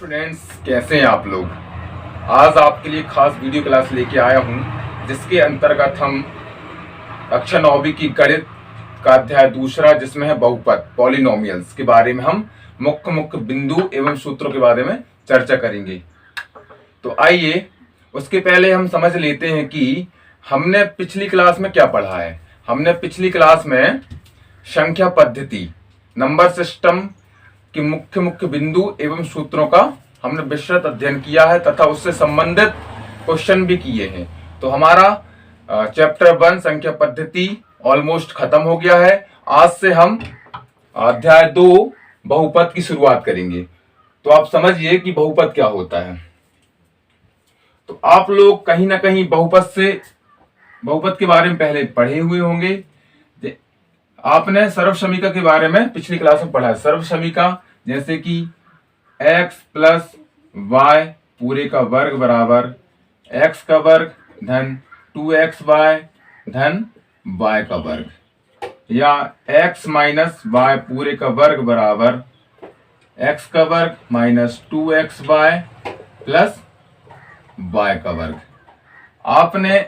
Friends, कैसे हैं आप लोग। आज आपके लिए खास वीडियो क्लास लेके आया हूं जिसके अंतर्गत हम कक्षा 9वीं की गणित का अध्याय दूसरा जिसमें है बहुपद पॉलिनोमियल्स के बारे में हम मुख्य मुख्य बिंदु एवं सूत्रों के बारे में चर्चा करेंगे। तो आइए उसके पहले हम समझ लेते हैं कि हमने पिछली क्लास में क्या पढ़ा है। हमने पिछली क्लास में संख्या पद्धति, नंबर सिस्टम कि मुख्य मुख्य बिंदु एवं सूत्रों का हमने विस्तृत अध्ययन किया है तथा उससे संबंधित क्वेश्चन भी किए हैं। तो हमारा चैप्टर 1 संख्या पद्धति ऑलमोस्ट खत्म हो गया है। आज से हम अध्याय 2 बहुपद की शुरुआत करेंगे। तो आप समझिए कि बहुपद क्या होता है। तो आप लोग कहीं ना कहीं बहुपद के बारे में पहले पढ़े हुए होंगे। आपने सर्वसमीका के बारे में पिछली क्लास में पढ़ा है। सर्वसमीका जैसे कि x प्लस वाई पूरे का वर्ग बराबर x का वर्ग धन 2xy धन y का वर्ग, या x माइनस वाई पूरे का वर्ग बराबर x का वर्ग माइनस 2xy प्लस y का वर्ग। आपने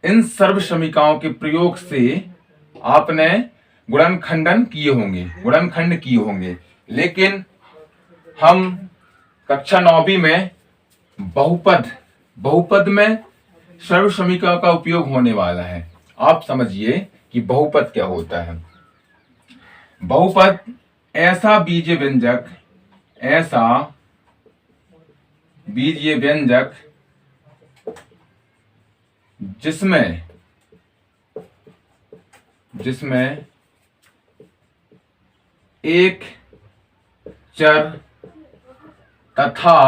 इन सर्व समीकाओं के प्रयोग से आपने गुणनखंड किए होंगे, लेकिन हम कक्षा 9वीं में बहुपद में सर्व समीकरण का उपयोग होने वाला है। आप समझिए कि बहुपद क्या होता है। बहुपद ऐसा बीजीय व्यंजक जिसमें एक चर तथा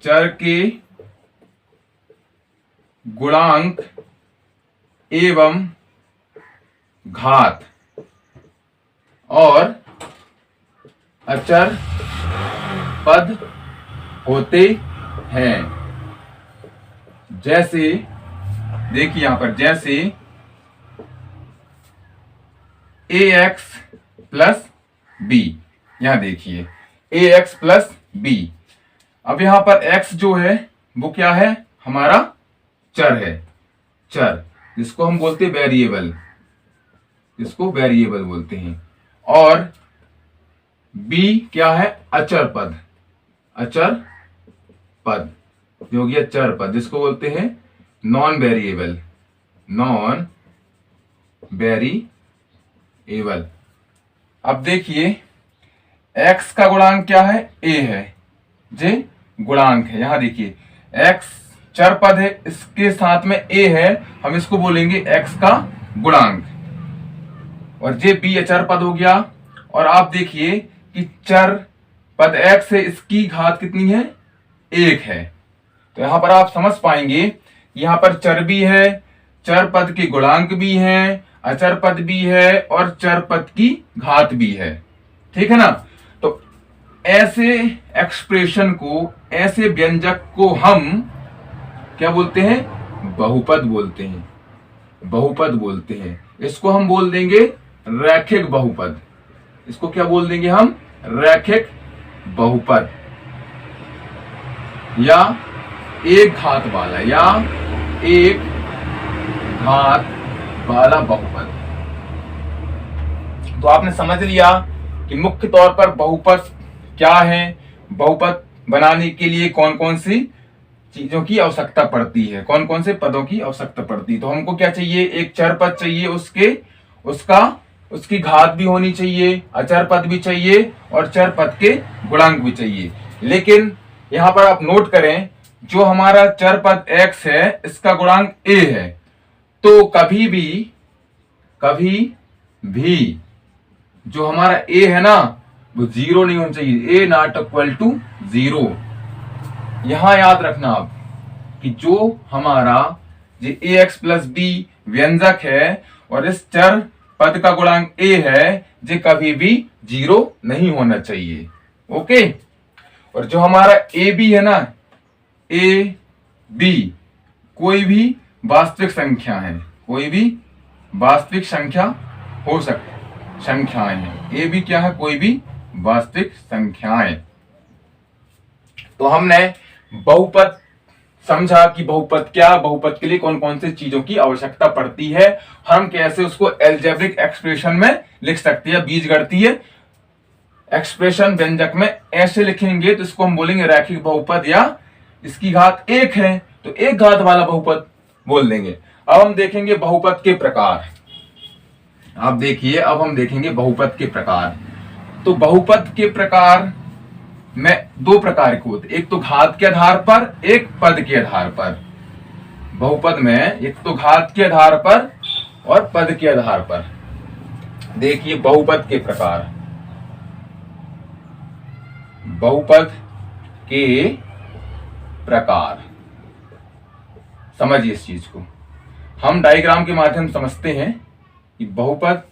चर के गुणांक एवं घात और अचर पद होते हैं। जैसे देखिए यहां पर, जैसे ax प्लस बी, यहां देखिए ax प्लस बी। अब यहां पर x जो है वो क्या है, हमारा चर है, चर जिसको हम बोलते हैं वेरिएबल, जिसको वेरिएबल बोलते हैं। और b क्या है, अचर पद जो हो गया चर पद, जिसको बोलते हैं नॉन वेरिएबल। अब देखिए x का गुणांक क्या है, a है, जे गुणांक है। यहां देखिए x चर पद है, इसके साथ में a है, हम इसको बोलेंगे x का गुणांक। और जे b अचर पद हो गया। और आप देखिए कि चर पद x है, इसकी घात कितनी है, 1 है। तो यहां पर आप समझ पाएंगे, यहां पर चर भी है, चर पद के गुणांक भी हैं, अचर पद भी है और चर पद की घात भी है। ठीक है ना। तो ऐसे एक्सप्रेशन को, ऐसे व्यंजक को हम क्या बोलते हैं, बहुपद बोलते हैं। इसको हम बोल देंगे रैखिक बहुपद। इसको क्या बोल देंगे हम, रैखिक बहुपद, या एक घात वाला बहुपद। तो आपने समझ लिया कि मुख्य तौर पर बहुपद क्या है, बहुपद बनाने के लिए कौन कौन सी चीजों की आवश्यकता पड़ती है, कौन कौन से पदों की आवश्यकता पड़ती है। तो हमको क्या चाहिए, एक चर पद चाहिए, उसकी घात भी होनी चाहिए, अचर पद भी चाहिए और चर पद के गुणांक भी चाहिए। लेकिन यहां पर आप नोट करें, जो हमारा चर पद x है, इसका गुणांक a है। तो कभी भी जो हमारा a है ना, वो 0 नहीं होना चाहिए, a नॉट इक्वल टू 0। यहां याद रखना आप कि जो हमारा ax प्लस b व्यंजक है और इस चर पद का गुणांक a है, जो कभी भी 0 नहीं होना चाहिए। ओके। और जो हमारा a b है ना, a b कोई भी वास्तविक संख्या है, कोई भी वास्तविक संख्या हो सकती, संख्याएं हैं। ए भी क्या है, कोई भी वास्तविक संख्याएं। तो हमने बहुपद समझा कि बहुपद क्या, बहुपद के लिए कौन कौन से चीजों की आवश्यकता पड़ती है, हम कैसे उसको एल्जेब्रिक एक्सप्रेशन में लिख सकते हैं, बीजगणितीय एक्सप्रेशन व्यंजक में ऐसे लिखेंगे तो इसको हम बोलेंगे रैखिक बहुपद, या इसकी घात एक है तो एक घात वाला बहुपद बोल देंगे। अब हम देखेंगे बहुपद के प्रकार। आप देखिए, अब हम देखेंगे बहुपद के प्रकार। तो बहुपद के प्रकार में दो प्रकार के होते, एक तो घात के आधार पर, एक पद के आधार पर। बहुपद में एक तो घात के आधार पर और पद के आधार पर। देखिए बहुपद के प्रकार, बहुपद के प्रकार समझिए इस चीज को। हम डायग्राम के माध्यम से समझते हैं कि बहुपद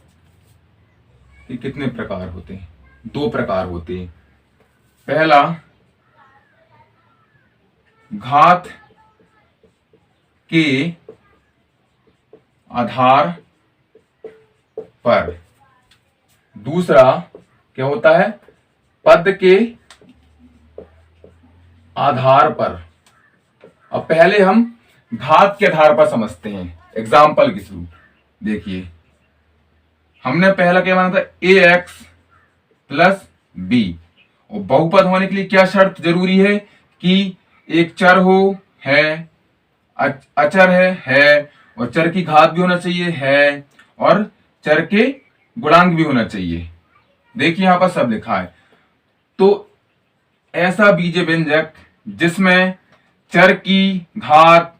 के कितने प्रकार होते हैं। दो प्रकार होते हैं। पहला, घात के आधार पर। दूसरा क्या होता है, पद के आधार पर। अब पहले हम घात के आधार पर समझते हैं एग्जाम्पल के थ्रू। देखिए हमने पहला क्या माना था, ax प्लस बी। और बहुपद होने के लिए क्या शर्त जरूरी है कि एक चर हो, है, अचर है, और चर की घात भी होना चाहिए, है, और चर के गुणांक भी होना चाहिए। देखिए यहां पर सब लिखा है। तो ऐसा बीजीय व्यंजक जिसमें चर की घात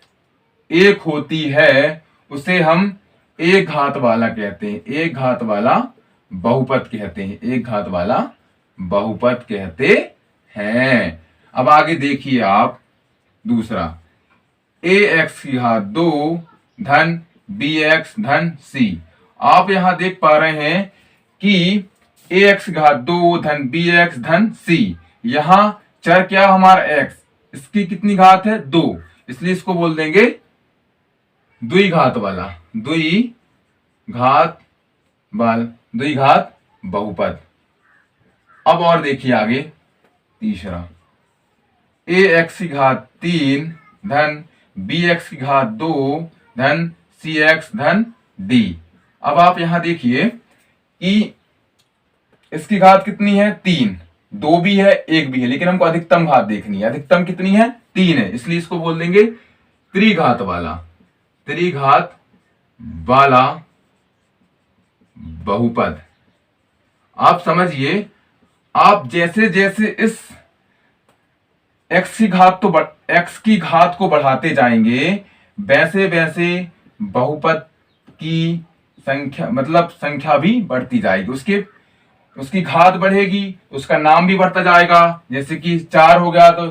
एक होती है उसे हम एक घात वाला कहते हैं, एक घात वाला बहुपद कहते हैं, एक घात वाला बहुपद कहते हैं। अब आगे देखिए आप दूसरा, ax की घात 2 धन bx धन c। आप यहां देख पा रहे हैं कि ax की घात 2 धन bx धन c। यहां चर क्या हमारा x, इसकी कितनी घात है 2, इसलिए इसको बोल देंगे द्विघात वाला, द्विघात बहुपद। अब और देखिए आगे तीसरा, ax की घात 3 धन bx की घात 2 धन cx धन d। अब आप यहां देखिए कि इसकी घात कितनी है 3, 2 भी है 1 भी है, लेकिन हमको अधिकतम घात देखनी है। अधिकतम कितनी है 3 है, इसलिए इसको बोल देंगे त्रिघात वाला, त्रिघात वाला बहुपद। आप समझिए, आप जैसे जैसे इस x की घात को बढ़ाते जाएंगे वैसे वैसे बहुपद की संख्या मतलब संख्या भी बढ़ती जाएगी, उसकी घात बढ़ेगी, उसका नाम भी बढ़ता जाएगा। जैसे कि 4 हो गया तो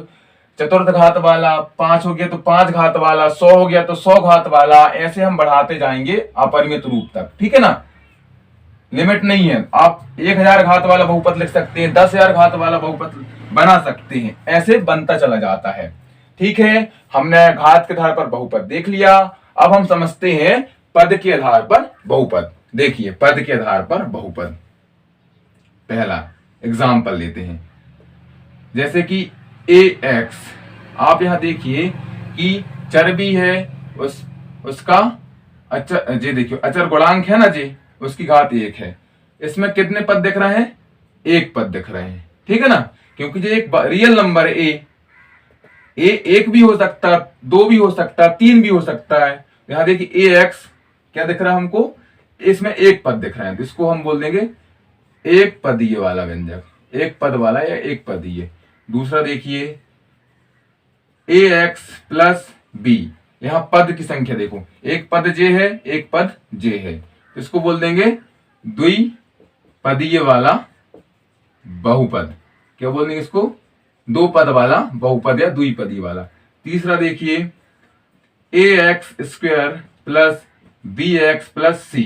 चतुर्थ घात वाला, 5 हो गया तो 5 घात वाला, 100 हो गया तो 100 घात वाला, ऐसे हम बढ़ाते जाएंगे अपरिमित रूप तक। ठीक है ना, लिमिट नहीं है। आप 1000 घात वाला बहुपद लिख सकते हैं, 10,000 घात वाला बहुपद बना सकते हैं, ऐसे बनता चला जाता है। ठीक है, हमने घात के आधार पर बहुपद देख लिया। अब हम समझते हैं पद के आधार पर बहुपद। देखिए पद के आधार पर बहुपद, पहला एग्जाम्पल लेते हैं, जैसे कि ax। आप यहां देखिए कि चर भी है, उसका अचर, जी देखिए अचर गुणांक है ना जी, उसकी घात 1 है। इसमें कितने पद दिख रहे हैं, 1 पद दिख रहे हैं। ठीक है ना, क्योंकि जो एक रियल नंबर है a 1 भी हो सकता, 2 भी हो सकता, 3 भी हो सकता है। यहां देखिए ax क्या दिख रहा है हमको, इसमें 1 पद दिख रहा है, तो इसको हम बोल देंगे एक पदीय वाला व्यंजक, एक पद वाला या एक पदीय। दूसरा देखिए ax प्लस b, यहां पद की संख्या देखो, एक पद j है, एक पद j है, तो इसको बोल देंगे द्विपदीय वाला बहुपद। क्या बोल देंगे इसको, 2 पद वाला बहुपद या द्विपदीय वाला। तीसरा देखिए ax square plus bx plus c।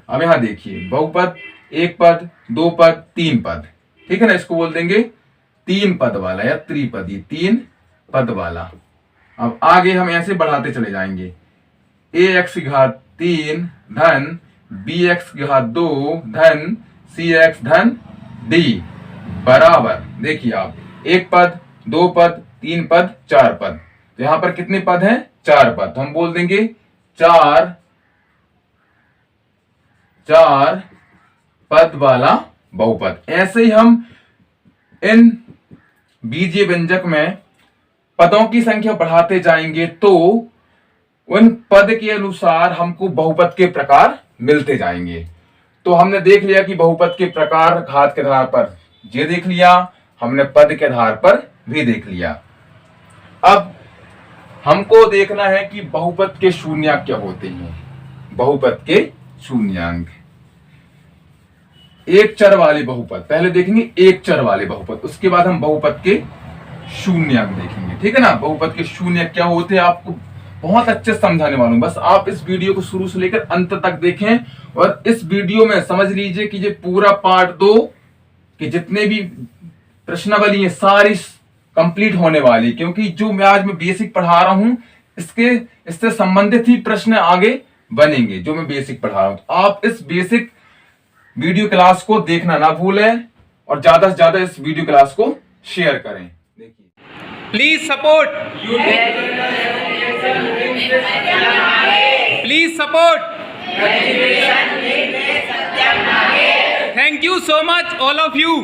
अब यहां देखिए बहुपद, 1 पद, 2 पद, 3 पद। ठीक है ना, इसको बोल देंगे 3 पद वाला या त्रिपदी, 3 पद वाला। अब आगे हम ऐसे बढ़ाते चले जाएंगे, ax की घात 3 धन bx की घात 2 धन cx धन d। बराबर, देखिए आप, एक पद, दो पद, तीन पद, चार पद, तो यहां पर कितने पद हैं? चार पद। तो हम बोल देंगे चार पद वाला बहुपद। ऐसे ही हम इन बीजीय व्यंजक में पदों की संख्या बढ़ाते जाएंगे तो उन पद के अनुसार हमको बहुपद के प्रकार मिलते जाएंगे। तो हमने देख लिया कि बहुपद के प्रकार घात के आधार पर ये देख लिया, हमने पद के आधार पर भी देख लिया। अब हमको देखना है कि बहुपद के शून्यक क्या होते हैं। बहुपद के शून्यांक, एक चर वाले बहुपद पहले देखेंगे, एक चर वाले बहुपद, उसके बाद हम बहुपद के शून्यक देखेंगे, ठीक है ना। बहुपद के शून्यक क्या होते हैं आपको बहुत अच्छे समझाने वाला हूं, बस आप इस वीडियो को शुरू से लेकर अंत तक देखें। और इस वीडियो में समझ लीजिए कि ये पूरा पार्ट 2 के जितने भी प्रश्नावली है सारी कंप्लीट होने वाली, क्योंकि जो मैं आज बेसिक पढ़ा रहा हूं इससे संबंधित ही प्रश्न आगे बनेंगे जो मैं बेसिक पढ़ा रहा हूं। तो आप इस बेसिक वीडियो क्लास को देखना ना भूलें और ज्यादा से ज्यादा इस वीडियो क्लास को शेयर करें। देखिए, please support, please support. Thank you so much all of you.